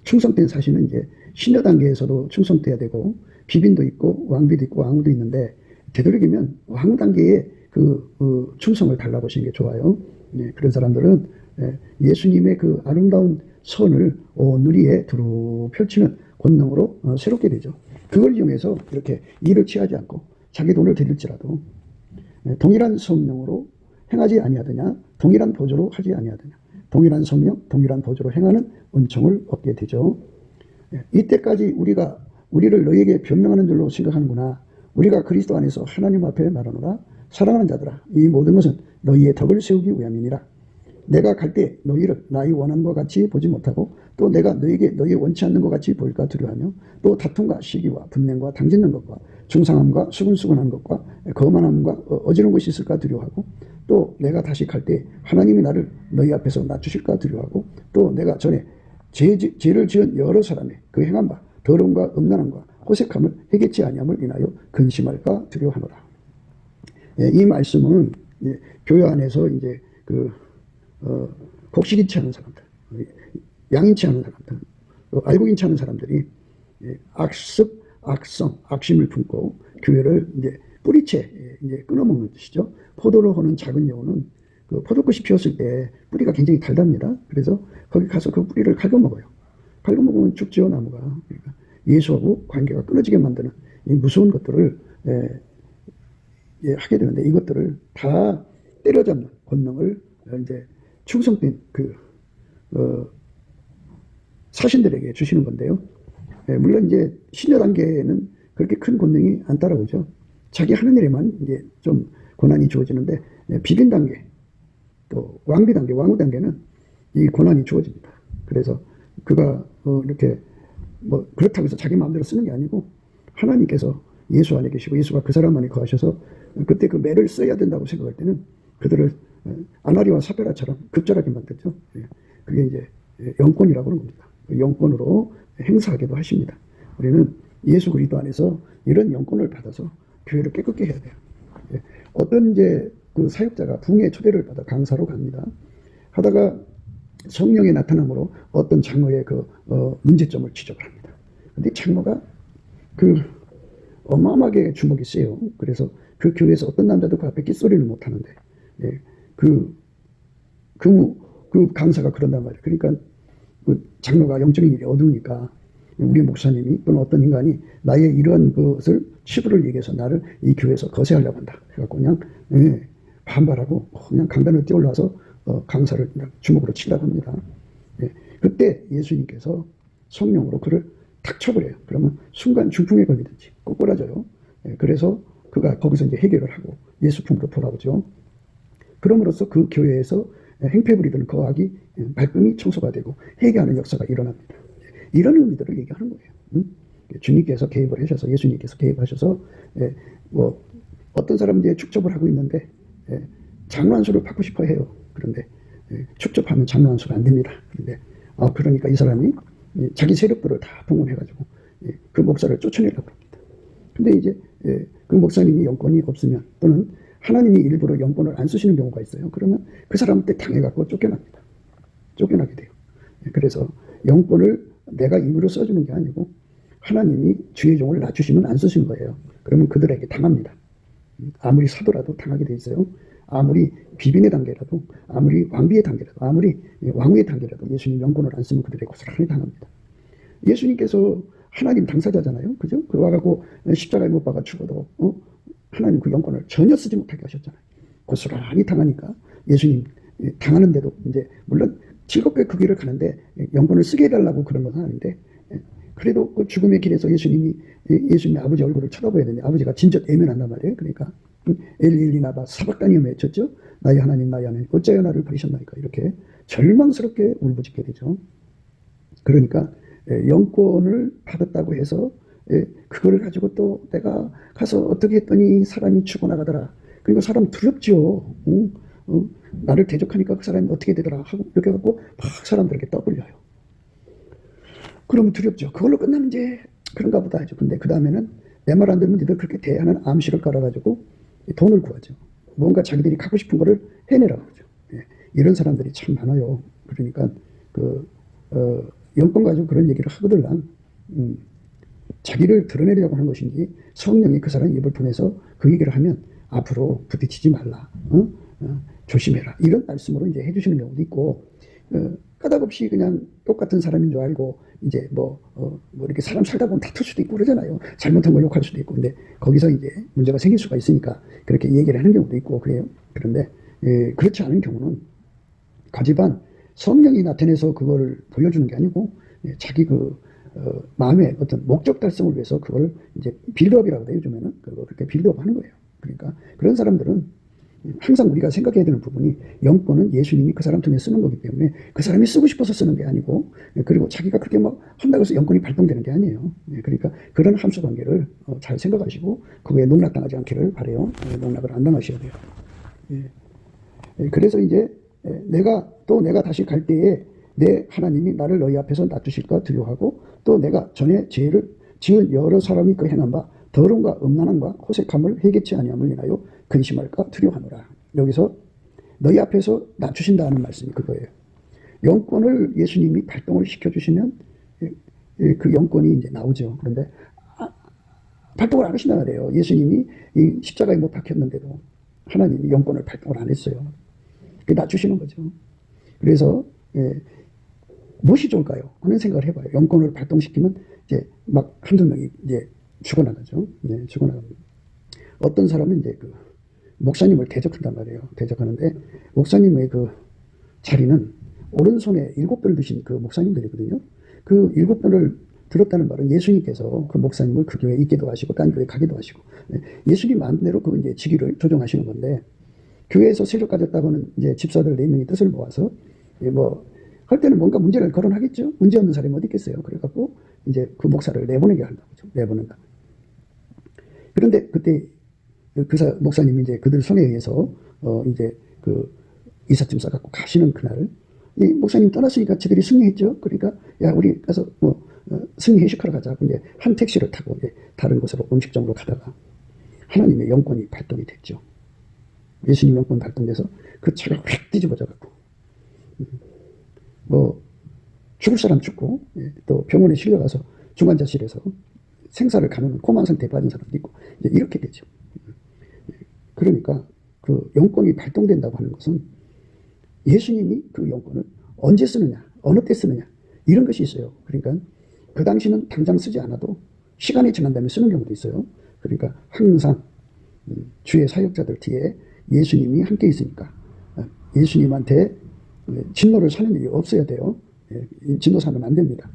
충성된 사신은 이제 신여 단계에서도 충성돼야 되고 비빈도 있고 왕비도 있고 왕후도 있는데 되도록이면 왕후 단계의 충성을 달라고 하시는 게 좋아요. 그런 사람들은 예수님의 그 아름다운 선을 누리에 두루 펼치는 권능으로 새롭게 되죠. 그걸 이용해서 이렇게 일을 취하지 않고 자기 돈을 들일지라도 동일한 성령으로 행하지 아니하더냐, 동일한 보조로 하지 아니하더냐, 동일한 성령, 동일한 보조로 행하는 은총을 얻게 되죠. 이때까지 우리를 너희에게 변명하는 줄로 생각하는구나. 우리가 그리스도 안에서 하나님 앞에 말하노라. 사랑하는 자들아, 이 모든 것은 너희의 덕을 세우기 위함이니라. 내가 갈 때 너희를 나의 원함과 같이 보지 못하고 또 내가 너희에게 너희 원치 않는 것 같이 보일까 두려워하며 또 다툼과 시기와 분냉과 당짓는 것과 중상함과 수근수근한 것과 거만함과 어지러운 것이 있을까 두려워하고 또 내가 다시 갈 때 하나님이 나를 너희 앞에서 낮추실까 두려워하고 또 내가 전에 죄를 지은 여러 사람의 그 행한 바 더러움과 음란함과 호색함을 해결치 아니함을 인하여 근심할까 두려워하노라. 이 말씀은 교회 안에서 이제 곡식인치 않은 사람들, 양인치 않은 사람들, 알고인치 않은 사람들이 악습, 악성, 악심을 품고 교회를 이제 뿌리채 이제 끊어먹는 뜻이죠. 포도를 호는 작은 여우는 포도꽃이 피었을 때 뿌리가 굉장히 달답니다. 그래서 거기 가서 그 뿌리를 갉아먹어요. 갉아먹으면 죽죠, 나무가. 그러니까 예수하고 관계가 끊어지게 만드는 이 무서운 것들을 하게 되는데 이것들을 다 때려잡는 권능을 이제 충성된 사신들에게 주시는 건데요. 물론 이제 신여 단계에는 그렇게 큰 권능이 안 따라오죠. 자기 하는 일에만 이제 좀 고난이 주어지는데 비빈 단계, 또 왕비 단계, 왕후 단계는 이 고난이 주어집니다. 그래서 그가 이렇게 그렇다고 해서 자기 마음대로 쓰는 게 아니고 하나님께서 예수 안에 계시고 예수가 그 사람 안에 거하셔서 그때 그 매를 써야 된다고 생각할 때는 그들을 아나리와 사베라처럼 급절하게 만들죠. 그게 이제 영권이라고 하는 겁니다. 영권으로 행사하기도 하십니다. 우리는 예수 그리스도 안에서 이런 영권을 받아서 교회를 깨끗게 해야 돼요. 어떤 이제 그 사역자가 부흥의 초대를 받아 강사로 갑니다. 하다가 성령의 나타남으로 어떤 장로의 문제점을 지적을 합니다. 근데 장로가 어마어마하게 주목이 세요. 그래서 그 교회에서 어떤 남자도 그 앞에 낄소리를 못 하는데, 그 강사가 그런단 말이에요. 그러니까 그 장로가 영적인 일이 어두우니까 우리 목사님이 또는 어떤 인간이 나의 이러한 것을 치부를 얘기해서 나를 이 교회에서 거세하려고 한다. 그래갖고 그냥 반발하고 그냥 강단을 뛰어올라서 강사를 주먹으로 치려고 합니다. 그때 예수님께서 성령으로 그를 탁 쳐버려요. 그러면 순간 중풍에 걸리든지 꼬꾸라져요. 그래서 그가 거기서 이제 해결을 하고 예수품으로 돌아오죠. 그럼으로써 그 교회에서 행패 부리던 거악이 말끔히 청소가 되고 회개하는 역사가 일어납니다. 이런 의미들을 얘기하는 거예요. 주님께서 개입을 하셔서 예수님께서 개입하셔서 어떤 사람들이 축적을 하고 있는데 장로안수를 받고 싶어 해요. 그런데 축적하면 장로안수가 안 됩니다. 그런데 그러니까 이 사람이 자기 세력들을 다 동원해가지고 그 목사를 쫓아내려고 합니다. 근데 이제 그 목사님이 영권이 없으면 또는 하나님이 일부러 영권을 안 쓰시는 경우가 있어요. 그러면 그 사람한테 당해갖고 쫓겨납니다. 쫓겨나게 돼요. 그래서 영권을 내가 임의로 써주는 게 아니고 하나님이 주의 종을 낮추시면 안 쓰시는 거예요. 그러면 그들에게 당합니다. 아무리 사도라도 당하게 돼 있어요. 아무리 비빈의 단계라도, 아무리 왕비의 단계라도, 아무리 왕후의 단계라도 예수님 영권을 안 쓰면 그들에게 고스란히 당합니다. 예수님께서 하나님 당사자잖아요. 그죠? 그 와갖고 십자가에 못 박아 죽어도 하나님 그 영권을 전혀 쓰지 못하게 하셨잖아요. 고스란히 당하니까 예수님 당하는데도 이제 물론 즐겁게 그 길을 가는데 영권을 쓰게 해달라고 그런 건 아닌데 그래도 그 죽음의 길에서 예수님이 아버지 얼굴을 쳐다봐야 되는데 아버지가 진짜 애면한단 말이에요. 그러니까 엘리나바 사박단이여 외쳤죠. 나의 하나님 나의 하나님 어찌하여 나를 버리셨나이까 이렇게 절망스럽게 울부짖게 되죠. 그러니까 영권을 받았다고 해서 그걸 가지고 또 내가 가서 어떻게 했더니 사람이 죽어나가더라. 그리고 사람 두렵죠. 나를 대적하니까 그 사람이 어떻게 되더라 하고 이렇게 갖고 막 사람들에게 떠벌려요. 그러면 두렵죠. 그걸로 끝나면 이제 그런가 보다 하죠. 근데 그 다음에는 내 말 안 듣는 니들 그렇게 대하는 암시를 깔아가지고 돈을 구하죠. 뭔가 자기들이 갖고 싶은 거를 해내라고 그러죠. 이런 사람들이 참 많아요. 그러니까 영권 가지고 그런 얘기를 하거들랑 자기를 드러내려고 하는 것인지 성령이 그 사람 입을 통해서 그 얘기를 하면 앞으로 부딪히지 말라. 조심해라. 이런 말씀으로 이제 해주시는 경우도 있고, 까닭없이 그냥 똑같은 사람인 줄 알고, 이제 뭐 이렇게 사람 살다 보면 다툴 수도 있고 그러잖아요. 잘못한 거 욕할 수도 있고. 근데 거기서 이제 문제가 생길 수가 있으니까 그렇게 얘기를 하는 경우도 있고 그래요. 그런데, 그렇지 않은 경우는 가지반 성령이 나타내서 그걸 보여주는 게 아니고, 자기 마음의 어떤 목적 달성을 위해서 그걸 이제 빌드업이라고 해요. 요즘에는. 그렇게 빌드업 하는 거예요. 그러니까 그런 사람들은 항상 우리가 생각해야 되는 부분이 영권은 예수님이 그 사람 통해 쓰는 거기 때문에 그 사람이 쓰고 싶어서 쓰는 게 아니고 그리고 자기가 그렇게 막 한다고 해서 영권이 발동되는 게 아니에요. 그러니까 그런 함수 관계를 잘 생각하시고 그거에 농락당하지 않기를 바라요. 농락을 안 당하셔야 돼요. 그래서 이제 내가 다시 갈 때에 내 하나님이 나를 너희 앞에서 놔두실까 두려워하고 또 내가 전에 죄를 지은 여러 사람이 그 행한 바 더러움과 음란함과 호색함을 회개치 아니함을 인하여 근심할까 두려워하노라. 여기서 너희 앞에서 낮추신다는 말씀이 그거예요. 영권을 예수님이 발동을 시켜주시면 그 영권이 이제 나오죠. 그런데 발동을 안 하신단 말이에요. 예수님이 이 십자가에 못 박혔는데도 하나님이 영권을 발동을 안 했어요. 낮추시는 거죠. 그래서 무엇이 좋을까요? 하는 생각을 해봐요. 영권을 발동시키면 이제 막 한두 명이 이제 죽어나가죠. 죽어나갑니다. 어떤 사람은 이제 목사님을 대적한단 말이에요. 대적하는데 목사님의 그 자리는 오른손에 7별 드신 그 목사님들이거든요. 그 7별을 들었다는 말은 예수님께서 그 목사님을 그 교회에 있기도 하시고 딴 교회에 가기도 하시고 예수님 마음대로 그 이제 직위를 조정하시는 건데 교회에서 세력 가졌다고는 이제 집사들 4명이 뜻을 모아서 할 때는 뭔가 문제를 거론하겠죠. 문제 없는 사람이 어디 있겠어요. 그래갖고 이제 그 목사를 내보내게 한다고 내보낸다. 그런데 그때 목사님이 이제 그들 손에 의해서 이제 이삿짐 싸갖고 가시는 그날 이 목사님 떠났으니까 저들이 승리했죠. 그러니까 야 우리 가서 승리 회식하러 가자. 이제 한 택시를 타고 이제 다른 곳으로 음식점으로 가다가 하나님의 영권이 발동이 됐죠. 예수님 영권 발동돼서 그 차가 확 뒤집어져갖고 죽을 사람 죽고 또 병원에 실려가서 중환자실에서 생사를 가누는 코만 상태에 빠진 사람도 있고 이제 이렇게 되죠. 그러니까 그 영권이 발동된다고 하는 것은 예수님이 그 영권을 언제 쓰느냐, 어느 때 쓰느냐 이런 것이 있어요. 그러니까 그 당시는 당장 쓰지 않아도 시간이 지난 다음에 쓰는 경우도 있어요. 그러니까 항상 주의 사역자들 뒤에 예수님이 함께 있으니까 예수님한테 진노를 사는 일이 없어야 돼요. 진노 사면 안 됩니다.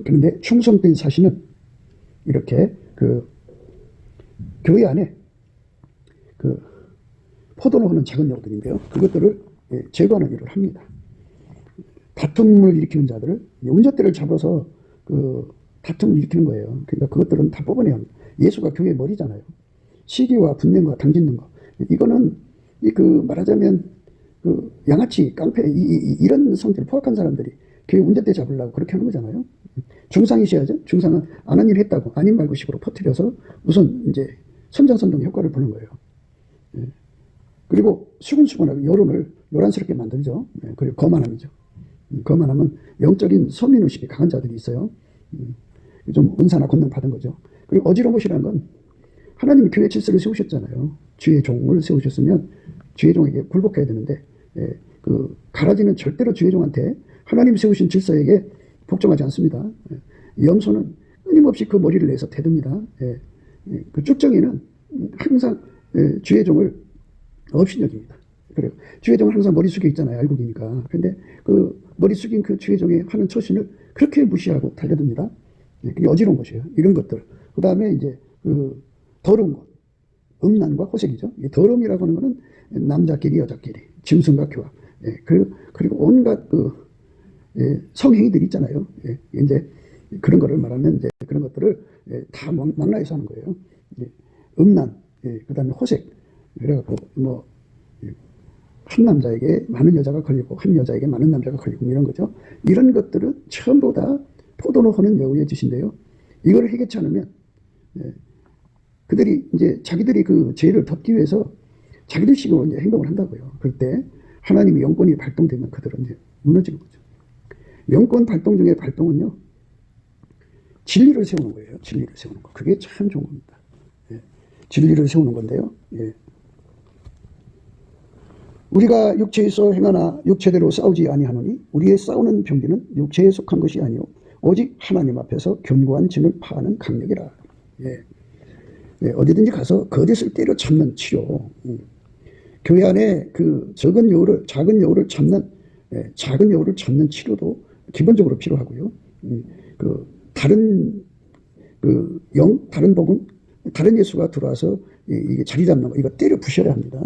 그런데 충성된 사신은 이렇게 교회 안에 포도나무는 작은 영들인데요. 그것들을 제거하는 일을 합니다. 다툼을 일으키는 자들을 운전대를 잡아서 다툼을 일으키는 거예요. 그러니까 그것들은 다 뽑아내야 합니다. 예수가 교회의 머리잖아요. 시기와 분냄과 당짓는 거. 이거는 말하자면 양아치, 깡패 이런 성질을 포악한 사람들이 교회 운전대 잡으려고 그렇게 하는 거잖아요. 중상이셔야죠. 중상은 안 한 일 했다고 아닌 말고식으로 퍼뜨려서 우선 이제 선장선동 효과를 보는 거예요. 예. 그리고 수근수근하고 여론을 요란스럽게 만들죠. 예. 그리고 거만함이죠. 거만함은 영적인 서민의식이 강한 자들이 있어요. 좀 은사나 권능 받은 거죠. 그리고 어지러운 것이라는 건 하나님이 교회 질서를 세우셨잖아요. 주의 종을 세우셨으면 주의 종에게 굴복해야 되는데 그 가라지는 절대로 주의 종한테 하나님 세우신 질서에게 복종하지 않습니다. 염소는 끊임없이 그 머리를 내서 대듭니다. 그 쭉정이는 항상 주의 종을 업신여깁니다. 그래요. 주의 종은 항상 머리 숙여 있잖아요. 알곡이니까. 근데 그 머리 숙인 그 주의 종의 하는 처신을 그렇게 무시하고 달려듭니다. 그게 어지러운 것이에요. 이런 것들. 그 다음에 이제 그 더러운 것. 음란과 호색이죠. 이 더러움이라고 하는 것은 남자끼리 여자끼리, 짐승과 교합. 그리고 온갖 성행위들이 있잖아요. 이제 그런 거를 말하면 이제 그런 것들을 다 망라해서 하는 거예요. 음란, 그 다음에 호색. 그래갖고 한 남자에게 많은 여자가 걸리고 한 여자에게 많은 남자가 걸리고 이런 거죠. 이런 것들은 전부 다 포도로 하는 여우의 짓인데요. 이걸 해결치 않으면 그들이 이제 자기들이 그 죄를 덮기 위해서 자기들식으로 이제 행동을 한다고요. 그럴 때 하나님의 영권이 발동되면 그들은 이제 무너지는 거죠. 영권 발동 중에 발동은요, 진리를 세우는 거예요. 진리를 세우는 거. 그게 참 좋은 겁니다. 진리를 세우는 건데요. 우리가 육체에서 행하나 육체대로 싸우지 아니하노니 우리의 싸우는 병기는 육체에 속한 것이 아니오 오직 하나님 앞에서 견고한 진을 파하는 강력이라. 어디든지 가서 거짓을 때려잡는 치료. 교회 안에 그 작은 여우를 잡는 치료도 기본적으로 필요하고요. 다른 다른 복음, 다른 예수가 들어와서 이게 자리 잡는 거, 이거 때려 부셔야 합니다.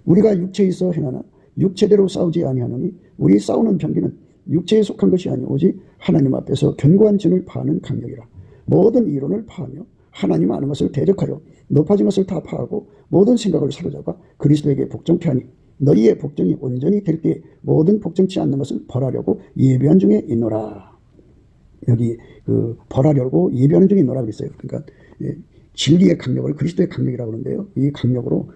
우리가 육체에 있어 행하나 육체대로 싸우지 아니하노니 우리 싸우는 병기는 육체에 속한 것이 아니오 오직 하나님 앞에서 견고한 진을 파하는 강력이라. 모든 이론을 파하며 하나님 아는 것을 대적하여 높아진 것을 다 파하고 모든 생각을 사로잡아 그리스도에게 복종케 하니 너희의 복종이 온전히 될 때에 모든 복종치 않는 것을 벌하려고 예비한 중에 있노라. 여기 그 벌하려고 예비하는 중에 있노라 그랬어요. 그러니까 진리의 강력을 그리스도의 강력이라고 하는데요. 이 강력으로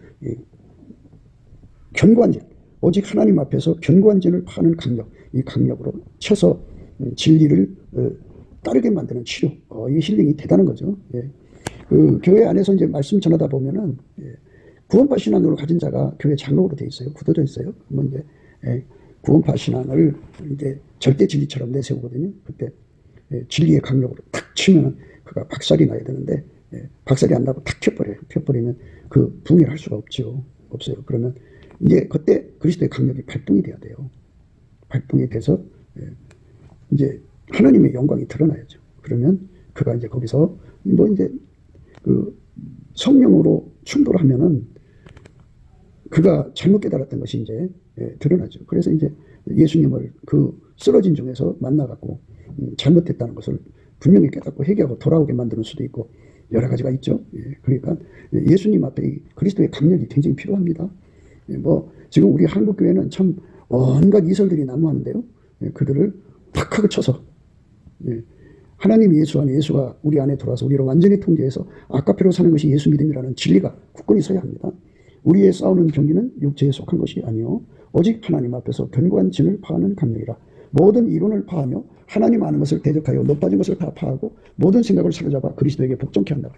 견고한 진, 오직 하나님 앞에서 견고한 진을 파는 강력, 이 강력으로 쳐서 진리를 따르게 만드는 치료. 이 힐링이 대단한 거죠. 그 교회 안에서 이제 말씀 전하다 보면은 구원파 신앙으로 가진 자가 교회 장로로 돼 있어요. 굳어져 있어요. 그러면 이제 구원파 신앙을 이제 절대 진리처럼 내세우거든요. 그때 진리의 강력으로 탁 치면은 그가 박살이 나야 되는데 박살이 안 나고 탁 켜버려요. 켜버리면 그 붕괴를 할 수가 없어요. 그러면 이제 그때 그리스도의 강력이 발동이 돼야 돼요. 발동이 돼서 이제 하나님의 영광이 드러나야죠. 그러면 그가 이제 거기서 이제 그 성령으로 충돌하면은 그가 잘못 깨달았던 것이 이제 드러나죠. 그래서 이제 예수님을 그 쓰러진 중에서 만나갖고 잘못했다는 것을 분명히 깨닫고 회개하고 돌아오게 만드는 수도 있고 여러 가지가 있죠. 그러니까 예수님 앞에 이 그리스도의 강력이 굉장히 필요합니다. 지금 우리 한국 교회는 참 온갖 이설들이 난무하는데요. 그들을 팍 하고 쳐서 하나님 예수 안에 예수가 우리 안에 들어와서 우리를 완전히 통제해서 아까페로 사는 것이 예수 믿음이라는 진리가 굳건히 서야 합니다. 우리의 싸우는 경기는 육체에 속한 것이 아니요 오직 하나님 앞에서 견고한 진을 파하는 강력이라. 모든 이론을 파하며 하나님 아는 것을 대적하여 높아진 것을 다 파하고 모든 생각을 사로잡아 그리스도에게 복종케 한다.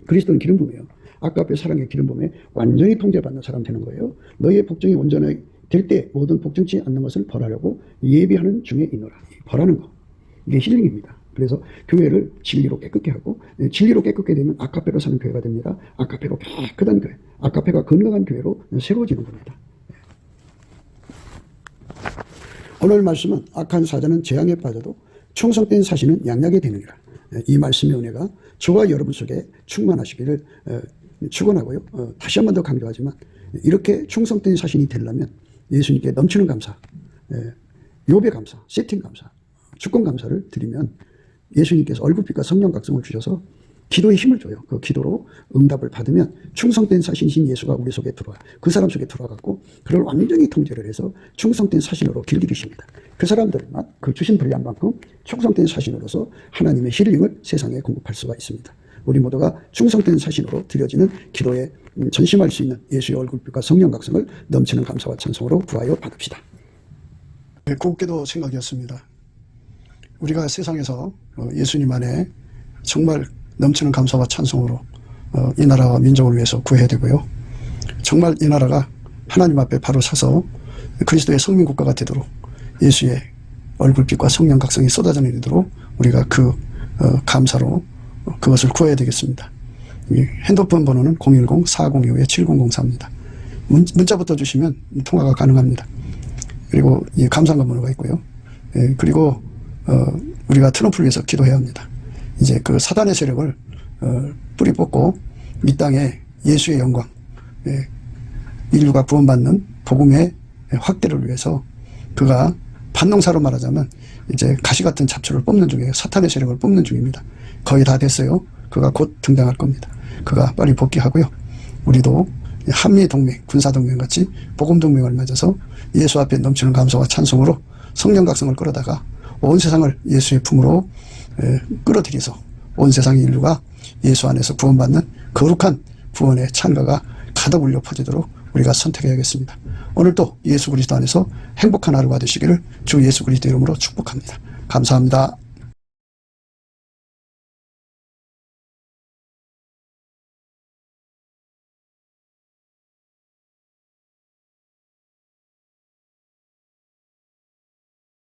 그리스도는 기름부음이에요. 아까페 사랑의 기름부음에 완전히 통제받는 사람 되는 거예요. 너희의 복종이 온전히 될 때 모든 복종치 않는 것을 벌하려고 예비하는 중에 있노라. 벌하는 거. 이게 힐링입니다. 그래서 교회를 진리로 깨끗게 하고 진리로 깨끗게 되면 아카페로 사는 교회가 됩니다. 아카페로 깨끗한 교회, 아카페가 건강한 교회로 새로워지는 겁니다. 오늘 말씀은 악한 사자는 재앙에 빠져도 충성된 사신은 양약에 되느니라. 이 말씀의 은혜가 저와 여러분 속에 충만하시기를 축원하고요. 다시 한 번 더 강조하지만 이렇게 충성된 사신이 되려면 예수님께 넘치는 감사, 욥의 감사, 세팅 감사, 주권 감사를 드리면 예수님께서 얼굴빛과 성령 각성을 주셔서 기도에 힘을 줘요. 그 기도로 응답을 받으면 충성된 사신이신 예수가 우리 속에 들어와 그 사람 속에 들어와갖고 그를 완전히 통제를 해서 충성된 사신으로 길들이십니다. 그 사람들만 그 주신 분량만큼 충성된 사신으로서 하나님의 힐링을 세상에 공급할 수가 있습니다. 우리 모두가 충성된 사신으로 드려지는 기도에 전심할 수 있는 예수의 얼굴빛과 성령 각성을 넘치는 감사와 찬송으로 구하여 받읍시다. 곱게도 생각이었습니다. 우리가 세상에서 예수님 안에 정말 넘치는 감사와 찬송으로 이 나라와 민족을 위해서 구해야 되고요. 정말 이 나라가 하나님 앞에 바로 서서 그리스도의 성민국가가 되도록 예수의 얼굴빛과 성령 각성이 쏟아져 내리도록 우리가 그 감사로 그것을 구해야 되겠습니다. 핸드폰 번호는 010-4025-7004입니다. 문자부터 주시면 통화가 가능합니다. 그리고 이 감사한 번호가 있고요. 그리고 우리가 트럼프를 위해서 기도해야 합니다. 이제 그 사단의 세력을 뿌리 뽑고 이 땅에 예수의 영광, 인류가 구원받는 복음의 확대를 위해서 그가 반농사로 말하자면 이제 가시 같은 잡초를 뽑는 중이에요. 사탄의 세력을 뽑는 중입니다. 거의 다 됐어요. 그가 곧 등장할 겁니다. 그가 빨리 복귀하고요. 우리도 한미 동맹, 군사 동맹 같이 복음 동맹을 맺어서 예수 앞에 넘치는 감사와 찬송으로 성령 각성을 끌어다가 온 세상을 예수의 품으로 끌어들여서 온 세상의 인류가 예수 안에서 구원받는 거룩한 구원의 찬가가 가득 울려 퍼지도록 우리가 선택해야겠습니다. 오늘도 예수 그리스도 안에서 행복한 하루가 되시기를 주 예수 그리스도 이름으로 축복합니다. 감사합니다.